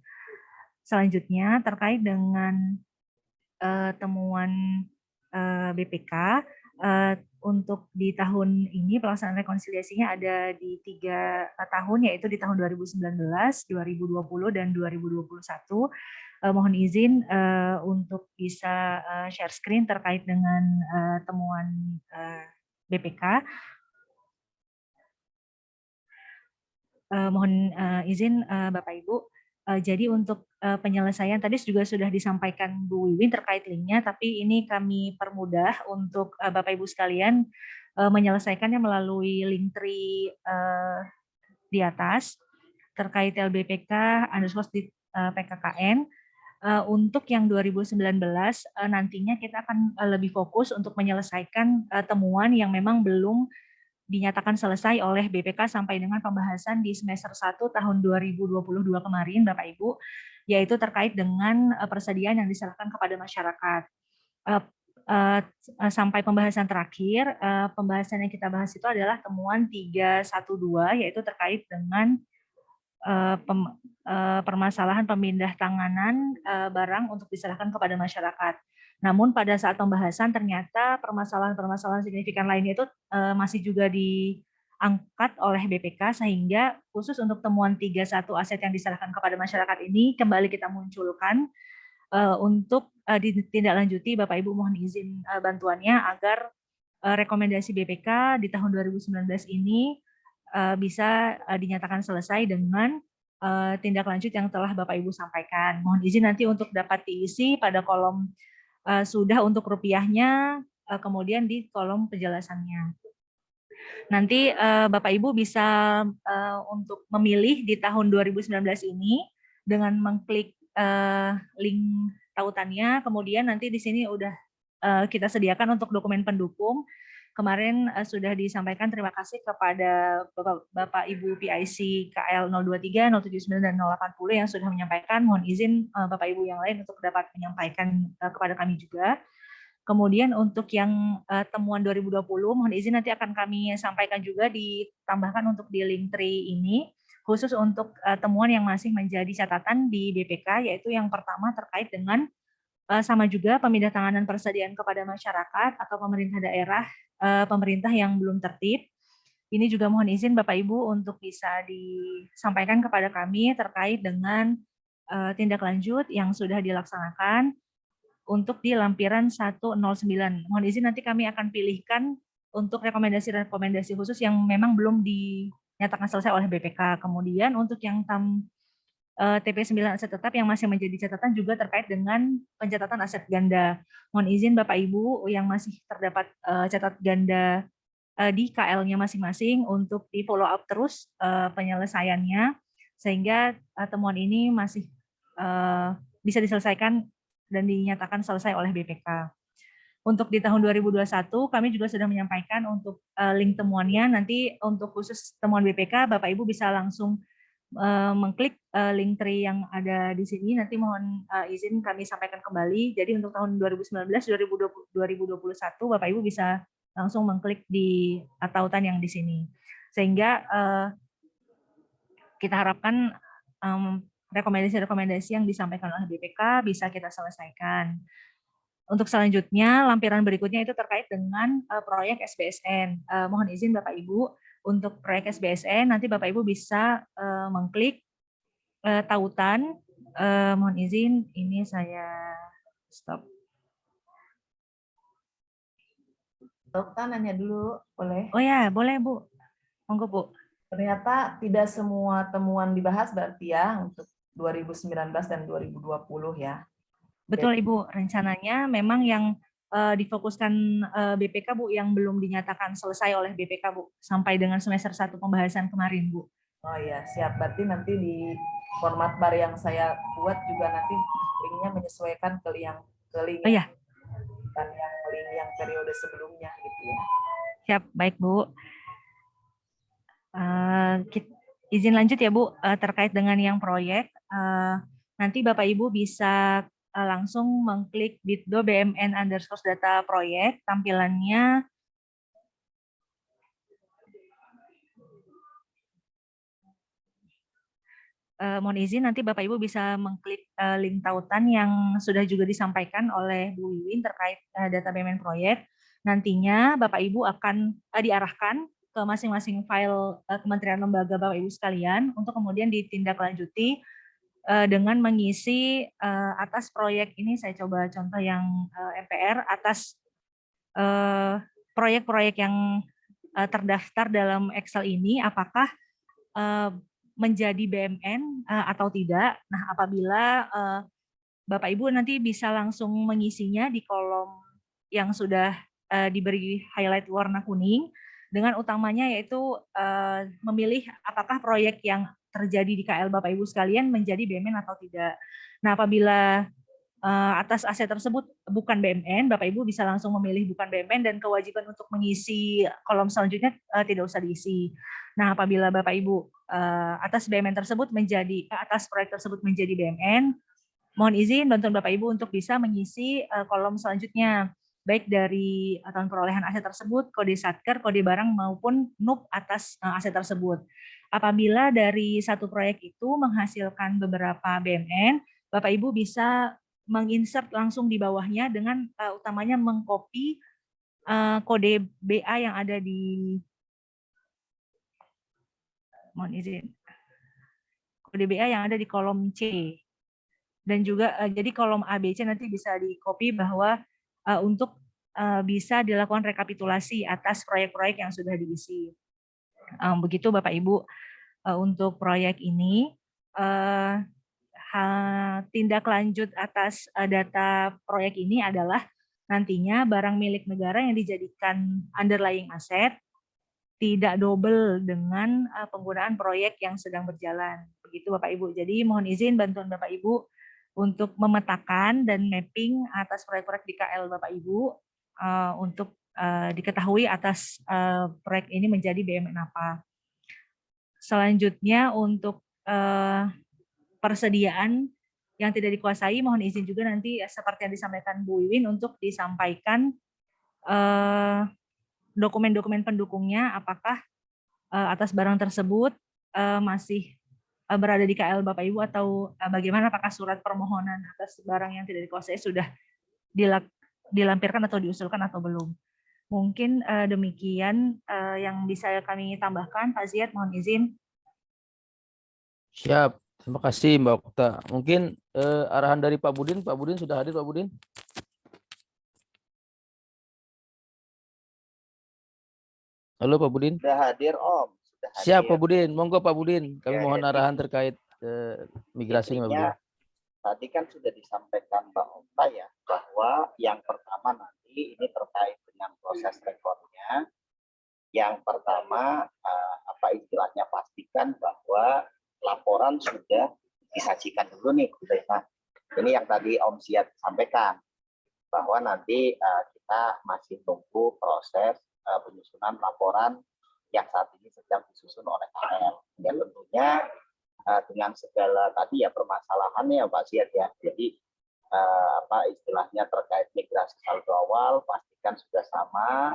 Selanjutnya, terkait dengan temuan BPK, untuk di tahun ini pelaksanaan rekonsiliasinya ada di 3 tahun, yaitu di tahun 2019, 2020, dan 2021. Mohon izin untuk bisa share screen terkait dengan temuan BPK. Mohon izin Bapak Ibu. Jadi untuk penyelesaian tadi juga sudah disampaikan Bu Wiwin terkait linknya, tapi ini kami permudah untuk Bapak Ibu sekalian menyelesaikannya melalui link tree di atas terkait LBPK _PKKN. Untuk yang 2019 nantinya kita akan lebih fokus untuk menyelesaikan temuan yang memang belum dinyatakan selesai oleh BPK sampai dengan pembahasan di semester 1 tahun 2022 kemarin, Bapak Ibu, yaitu terkait dengan persediaan yang diserahkan kepada masyarakat. Sampai pembahasan terakhir, pembahasan yang kita bahas itu adalah temuan 312, yaitu terkait dengan permasalahan pemindah tanganan barang untuk diserahkan kepada masyarakat. Namun pada saat pembahasan ternyata permasalahan-permasalahan signifikan lainnya itu masih juga diangkat oleh BPK, sehingga khusus untuk temuan 31 aset yang diserahkan kepada masyarakat ini kembali kita munculkan untuk ditindaklanjuti. Bapak Ibu mohon izin bantuannya agar rekomendasi BPK di tahun 2019 ini bisa dinyatakan selesai dengan tindak lanjut yang telah Bapak Ibu sampaikan. Mohon izin nanti untuk dapat diisi pada kolom sudah untuk rupiahnya, kemudian di kolom penjelasannya. Nanti Bapak Ibu bisa untuk memilih di tahun 2019 ini dengan mengklik link tautannya, kemudian nanti di sini udah kita sediakan untuk dokumen pendukung. Kemarin sudah disampaikan terima kasih kepada Bapak Ibu PIC KL 023, 079, dan 080 yang sudah menyampaikan. Mohon izin Bapak Ibu yang lain untuk dapat menyampaikan kepada kami juga. Kemudian untuk yang temuan 2020, mohon izin nanti akan kami sampaikan juga ditambahkan untuk di link tree ini, khusus untuk temuan yang masih menjadi catatan di BPK, yaitu yang pertama terkait dengan sama juga pemindah tanganan persediaan kepada masyarakat atau pemerintah daerah, pemerintah yang belum tertib. Ini juga mohon izin Bapak Ibu untuk bisa disampaikan kepada kami terkait dengan tindak lanjut yang sudah dilaksanakan untuk di lampiran 109. Mohon izin nanti kami akan pilihkan untuk rekomendasi-rekomendasi khusus yang memang belum dinyatakan selesai oleh BPK. Kemudian untuk yang TP9 aset tetap yang masih menjadi catatan juga terkait dengan pencatatan aset ganda. Mohon izin Bapak Ibu yang masih terdapat catat ganda di KL-nya masing-masing untuk di follow up terus penyelesaiannya sehingga temuan ini masih bisa diselesaikan dan dinyatakan selesai oleh BPK. Untuk di tahun 2021 kami juga sudah menyampaikan untuk link temuannya. Nanti untuk khusus temuan BPK Bapak Ibu bisa langsung mengklik link tree yang ada di sini. Nanti mohon izin kami sampaikan kembali. Jadi untuk tahun 2019 2021 Bapak Ibu bisa langsung mengklik di tautan yang di sini. Sehingga kita harapkan rekomendasi-rekomendasi yang disampaikan oleh BPK bisa kita selesaikan. Untuk selanjutnya, lampiran berikutnya itu terkait dengan proyek SBSN. Mohon izin Bapak Ibu, untuk proyek SBSN nanti Bapak Ibu bisa mengklik tautan. Mohon izin, ini saya stop. Dokter nanya dulu, boleh? Oh ya, boleh Bu. Monggo Bu. Ternyata tidak semua temuan dibahas berarti ya untuk 2019 dan 2020 ya. Betul Ibu, rencananya memang yang difokuskan BPK Bu yang belum dinyatakan selesai oleh BPK Bu sampai dengan semester 1 pembahasan kemarin Bu. Oh iya, siap. Berarti nanti di format bar yang saya buat juga nanti linknya menyesuaikan ke link Oh iya. bukan yang link yang periode sebelumnya gitu ya. Siap, baik Bu. Izin lanjut ya Bu, terkait dengan yang proyek. Nanti Bapak Ibu bisa langsung mengklik bitdo BMN_data proyek, tampilannya mohon izin nanti Bapak Ibu bisa mengklik link tautan yang sudah juga disampaikan oleh Bu Wiwin terkait data BMN proyek. Nantinya Bapak Ibu akan diarahkan ke masing-masing file kementerian lembaga Bapak Ibu sekalian untuk kemudian ditindaklanjuti dengan mengisi atas proyek ini. Saya coba contoh yang MPR atas proyek-proyek yang terdaftar dalam Excel ini apakah menjadi BMN atau tidak. Nah, apabila Bapak Ibu nanti bisa langsung mengisinya di kolom yang sudah diberi highlight warna kuning, dengan utamanya yaitu memilih apakah proyek yang terjadi di KL Bapak Ibu sekalian menjadi BMN atau tidak. Nah, apabila atas aset tersebut bukan BMN, Bapak Ibu bisa langsung memilih bukan BMN dan kewajiban untuk mengisi kolom selanjutnya tidak usah diisi. Nah, apabila Bapak Ibu atas BMN tersebut atas proyek tersebut menjadi BMN, mohon izin bantuan Bapak Ibu untuk bisa mengisi kolom selanjutnya, baik dari tahun perolehan aset tersebut, kode satker, kode barang maupun NUP atas aset tersebut. Apabila dari satu proyek itu menghasilkan beberapa BMN, Bapak Ibu bisa menginsert langsung di bawahnya dengan utamanya mengcopy kode BA yang ada di mohon izin kode BA yang ada di kolom C dan juga jadi kolom ABC nanti bisa di copy bahwa untuk bisa dilakukan rekapitulasi atas proyek-proyek yang sudah diisi. Begitu Bapak Ibu untuk proyek ini. Tindak lanjut atas data proyek ini adalah nantinya barang milik negara yang dijadikan underlying aset tidak double dengan penggunaan proyek yang sedang berjalan. Begitu Bapak Ibu. Jadi mohon izin bantuan Bapak Ibu untuk memetakan dan mapping atas proyek-proyek di KL Bapak Ibu untuk diketahui atas proyek ini menjadi BMN apa. Selanjutnya untuk persediaan yang tidak dikuasai, mohon izin juga nanti seperti yang disampaikan Bu Wiwin untuk disampaikan dokumen-dokumen pendukungnya, apakah atas barang tersebut masih berada di KL Bapak Ibu atau bagaimana, apakah surat permohonan atas barang yang tidak dikuasai sudah dilampirkan atau diusulkan atau belum. Mungkin demikian yang bisa kami tambahkan. Pak Ziad, mohon izin. Siap. Terima kasih Mbak Okta. Mungkin arahan dari Pak Budin. Pak Budin sudah hadir Pak Budin? Halo Pak Budin. Sudah hadir Om. Sudah Siap hadir. Pak Budin, monggo Pak Budin. Kami Ya, mohon jadi arahan terkait migrasi ini Pak Budin. intinya tadi kan sudah disampaikan Mbak Okta ya, bahwa yang pertama nanti ini terkait dengan proses rekornya. Yang pertama, apa istilahnya, pastikan bahwa laporan sudah disajikan dulu nih. Nah, ini yang tadi Om Siat sampaikan, bahwa nanti kita masih tunggu proses penyusunan laporan yang saat ini sedang disusun oleh KL. Ya tentunya dengan segala tadi ya permasalahannya Pak Siat ya. Jadi apa istilahnya terkait migrasi saldo awal pastikan sudah sama.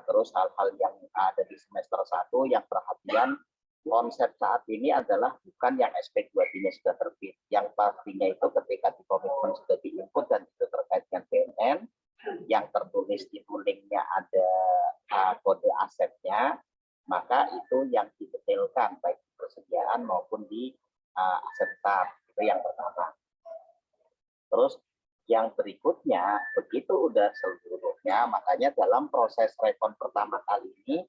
Terus hal-hal yang ada di semester 1 yang perhatian konsep saat ini adalah bukan yang SP2D-nya sudah terbit. Yang pastinya itu ketika di komitmen sudah diinput dan itu terkait dengan BMN, yang tertulis di rulingnya ada kode asetnya, maka itu yang didetailkan baik di persediaan maupun di aset tetap. Itu yang pertama. Terus yang berikutnya, begitu udah seluruhnya, makanya dalam proses rekon pertama kali ini,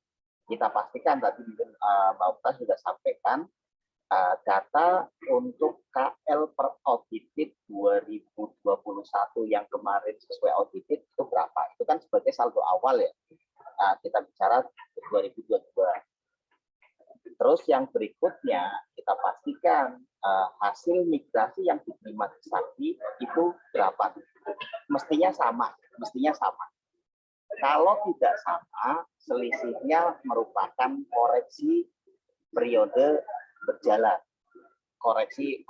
kita pastikan tadi Mbak Okta sudah sampaikan, data untuk KL per audited 2021 yang kemarin sesuai audited itu berapa? Itu kan sebagai saldo awal ya, kita bicara 2022. Terus yang berikutnya, kita pastikan hasil migrasi yang diterima di Sakti itu berapa? Mestinya sama. Kalau tidak sama, selisihnya merupakan koreksi periode berjalan. Koreksi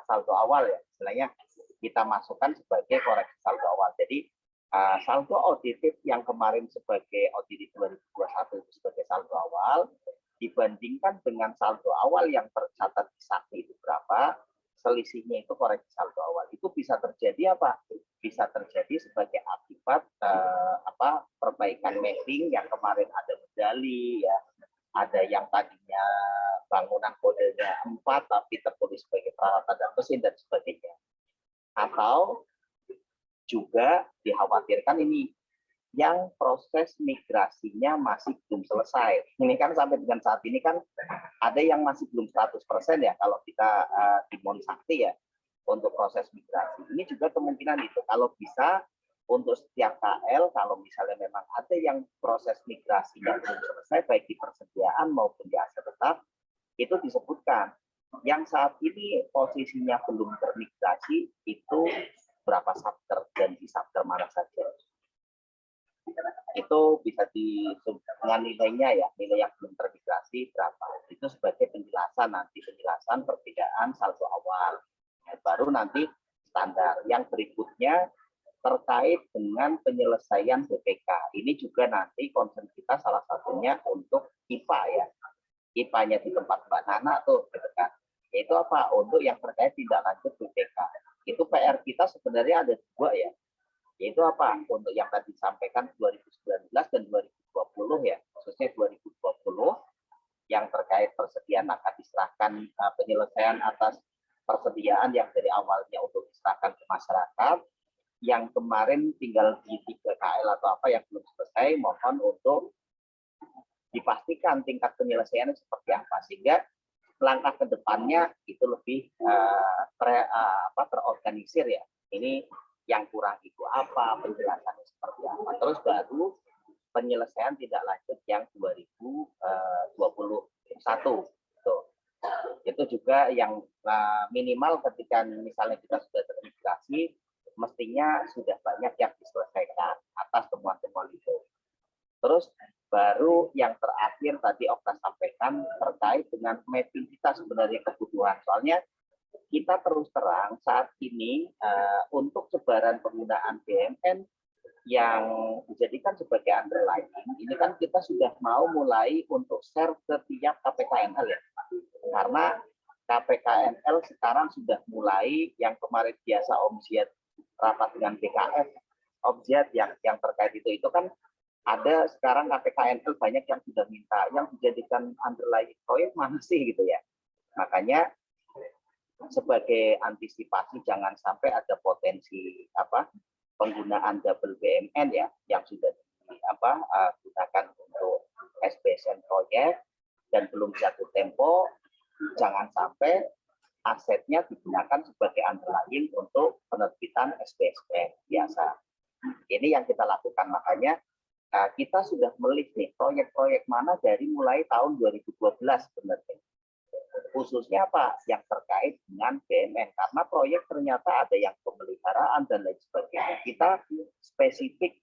saldo awal ya, istilahnya kita masukkan sebagai koreksi saldo awal. Jadi saldo audited yang kemarin sebagai audited 2021 itu sebagai saldo awal, dibandingkan dengan saldo awal yang tercatat di Sakti itu berapa, selisihnya itu koreksi saldo awal. Itu bisa terjadi apa? Bisa terjadi sebagai akibat perbaikan mapping yang kemarin ada medali ya, ada yang tadinya bangunan kodenya 4 tapi tertulis sebagai peralatan dan mesin dan sebagainya. Atau juga dikhawatirkan ini yang proses migrasinya masih belum selesai. Ini kan sampai dengan saat ini kan ada yang masih belum 100% ya kalau kita di Mon Sakti ya untuk proses migrasi. Ini juga kemungkinan itu kalau bisa untuk setiap KL kalau misalnya memang ada yang proses migrasinya belum selesai baik di persediaan maupun di aset tetap itu disebutkan. Yang saat ini posisinya belum termigrasi itu berapa subter dan di subter mana saja. Itu bisa dengan nilainya ya, nilai yang belum termigrasi berapa. Itu sebagai penjelasan nanti, penjelasan perbedaan saldo awal. Baru nanti standar. Yang berikutnya terkait dengan penyelesaian BPK. Ini juga nanti concern kita salah satunya untuk IPA ya. IPA-nya di tempat Mbak Nana tuh gitu kan. Itu apa? Untuk yang terkait tindak lanjut BPK. Itu PR kita sebenarnya ada 2 ya. Yaitu apa? Untuk yang tadi disampaikan 2019 dan 2020 ya, khususnya 2020 yang terkait persediaan akan diserahkan penyelesaian atas persediaan yang dari awalnya untuk diserahkan ke masyarakat, yang kemarin tinggal di 3 KL atau apa yang belum selesai, mohon untuk dipastikan tingkat penyelesaiannya seperti apa, sehingga langkah ke depannya itu lebih terorganisir ya. Ini yang kurang itu apa, penjelasannya seperti apa. Terus baru penyelesaian tidak lanjut yang 2021. Itu juga yang minimal ketika misalnya kita sudah termigrasi, mestinya sudah banyak yang diselesaikan atas temuan-temuan itu. Terus baru yang terakhir tadi Okta sampaikan terkait dengan mapping kita sebenarnya kebutuhan. Soalnya kita terus terang saat ini untuk sebaran penggunaan BMN yang dijadikan sebagai underlying, ini kan kita sudah mau mulai untuk share ke tiap KPKNL ya. Karena KPKNL sekarang sudah mulai yang kemarin biasa Om Ziad rapat dengan BKF, Om Ziad yang terkait itu kan ada sekarang KPKNL banyak yang sudah minta yang dijadikan underlying proyek mana sih gitu ya. Makanya sebagai antisipasi jangan sampai ada potensi penggunaan double BMN ya yang sudah gunakan untuk SBSN proyek dan belum jatuh tempo, jangan sampai asetnya digunakan sebagai underlying untuk penerbitan SBSN biasa. Ini yang kita lakukan, makanya kita sudah melist nih proyek-proyek mana dari mulai tahun 2012 sebenarnya. Khususnya apa? Yang terkait dengan BUMN. Karena proyek ternyata ada yang pemeliharaan dan lain sebagainya. Kita spesifik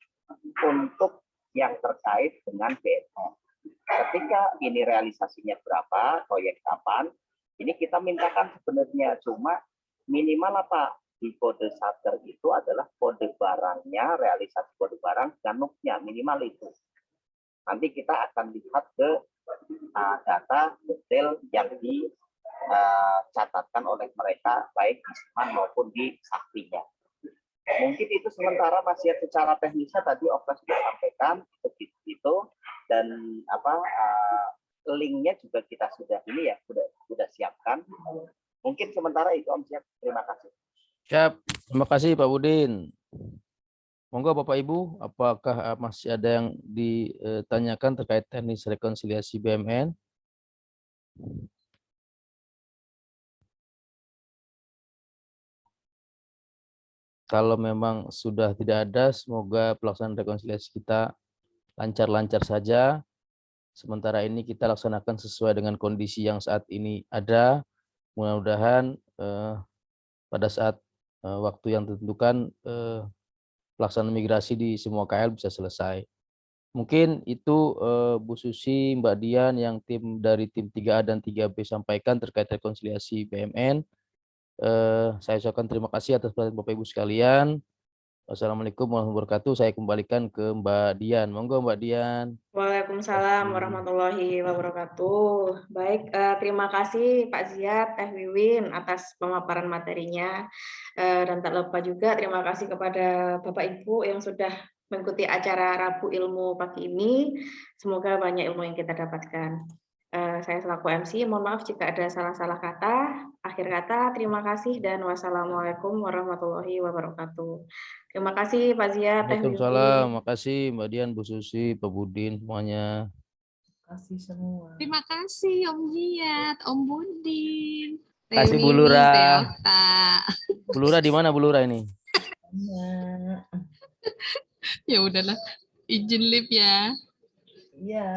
untuk yang terkait dengan BUMN. Ketika ini realisasinya berapa, proyek kapan, ini kita mintakan sebenarnya, cuma minimal apa? Di kode satker itu adalah kode barangnya, realisasi kode barang, dan NUK-nya, minimal itu. Nanti kita akan lihat ke data detail yang dicatatkan oleh mereka, baik di SIMAN maupun di saktinya. Mungkin itu sementara masih secara teknisnya tadi Okta sudah sampaikan, itu dan linknya juga kita sudah ini ya, sudah siapkan. Mungkin sementara itu Om Siap. Terima kasih. Siap, terima kasih Pak Budin. Monggo Bapak Ibu, apakah masih ada yang ditanyakan terkait teknis rekonsiliasi BUMN? Kalau memang sudah tidak ada, semoga pelaksanaan rekonsiliasi kita lancar-lancar saja. Sementara ini kita laksanakan sesuai dengan kondisi yang saat ini ada. Mudah-mudahan pada saat waktu yang ditentukan pelaksanaan migrasi di semua KL bisa selesai. Mungkin itu Bu Susi, Mbak Dian yang dari tim 3A dan 3B sampaikan terkait rekonsiliasi BUMN. Saya ucapkan terima kasih atas perhatian Bapak Ibu sekalian. Wassalamualaikum warahmatullahi wabarakatuh. Saya kembalikan ke Mbak Dian. Monggo Mbak Dian. Waalaikumsalam warahmatullahi wabarakatuh. Baik, terima kasih Pak Ziad, Teh Wiwin atas pemaparan materinya. Dan tak lupa juga terima kasih kepada Bapak Ibu yang sudah mengikuti acara Rabu Ilmu pagi ini. Semoga banyak ilmu yang kita dapatkan. Saya selaku MC, mohon maaf jika ada salah-salah kata. Akhir kata, terima kasih dan wassalamualaikum warahmatullahi wabarakatuh. Terima kasih Pak Ziad, Teh Wiwin. Waalaikumsalam. Makasih Mbak Dian, Bu Susi, Pak Budin semuanya. Kasih semua. Terima kasih Om Ziad, Om Budin. Kasih Bu Wiwi, Lura. Teh Okta. Bu Lura di mana Bu Lura ini? Iya. Ya udahlah, izin live ya. Iya.